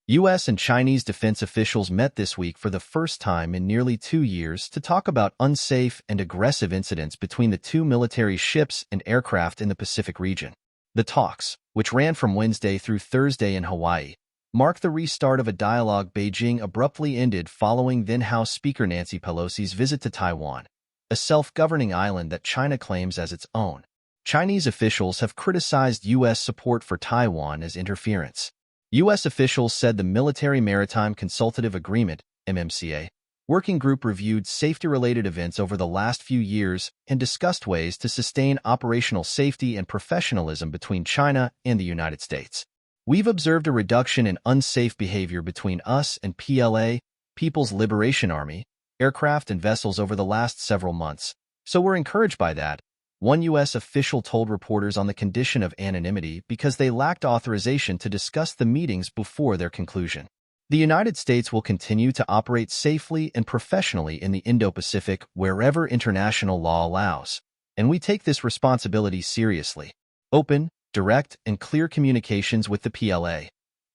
U.S. and Chinese defense officials met this week for the first time in nearly 2 years to talk about unsafe and aggressive incidents between the two military ships and aircraft in the Pacific region. The talks, which ran from Wednesday through Thursday in Hawaii, mark the restart of a dialogue Beijing abruptly ended following then-House Speaker Nancy Pelosi's visit to Taiwan, a self-governing island that China claims as its own. Chinese officials have criticized U.S. support for Taiwan as interference. U.S. officials said the Military Maritime Consultative Agreement, MMCA, working group reviewed safety-related events over the last few years and discussed ways to sustain operational safety and professionalism between China and the United States. We've observed a reduction in unsafe behavior between us and PLA, People's Liberation Army, aircraft and vessels over the last several months, so we're encouraged by that, one U.S. official told reporters on the condition of anonymity because they lacked authorization to discuss the meetings before their conclusion. The United States will continue to operate safely and professionally in the Indo-Pacific wherever international law allows, and we take this responsibility seriously. Open, direct, and clear communications with the PLA,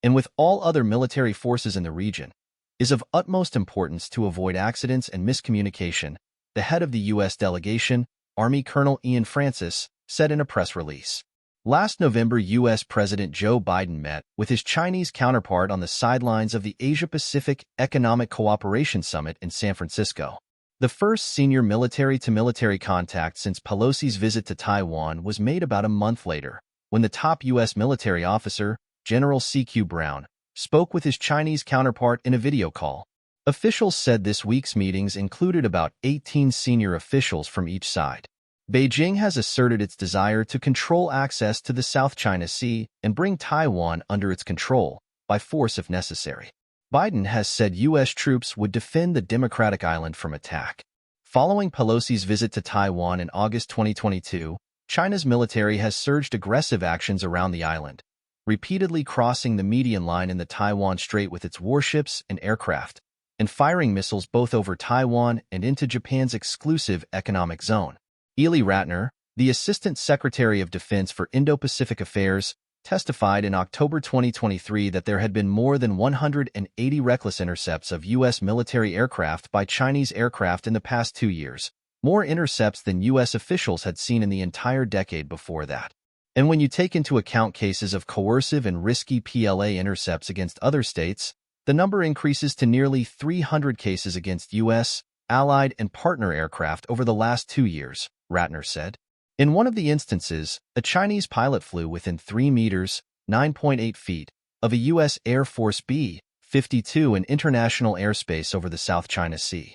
and with all other military forces in the region, is of utmost importance to avoid accidents and miscommunication, the head of the U.S. delegation, Army Colonel Ian Francis, said in a press release. Last November, U.S. President Joe Biden met with his Chinese counterpart on the sidelines of the Asia-Pacific Economic Cooperation Summit in San Francisco. The first senior military-to-military contact since Pelosi's visit to Taiwan was made about a month later, when the top U.S. military officer, General C.Q. Brown, spoke with his Chinese counterpart in a video call. Officials said this week's meetings included about 18 senior officials from each side. Beijing has asserted its desire to control access to the South China Sea and bring Taiwan under its control, by force if necessary. Biden has said U.S. troops would defend the democratic island from attack. Following Pelosi's visit to Taiwan in August 2022, China's military has surged aggressive actions around the island, repeatedly crossing the median line in the Taiwan Strait with its warships and aircraft, and firing missiles both over Taiwan and into Japan's exclusive economic zone. Ely Ratner, the Assistant Secretary of Defense for Indo-Pacific Affairs, testified in October 2023 that there had been more than 180 reckless intercepts of U.S. military aircraft by Chinese aircraft in the past 2 years, more intercepts than U.S. officials had seen in the entire decade before that. And when you take into account cases of coercive and risky PLA intercepts against other states, the number increases to nearly 300 cases against U.S., allied, and partner aircraft over the last 2 years, Ratner said. In one of the instances, a Chinese pilot flew within 3 meters, 9.8 feet, of a U.S. Air Force B-52 in international airspace over the South China Sea.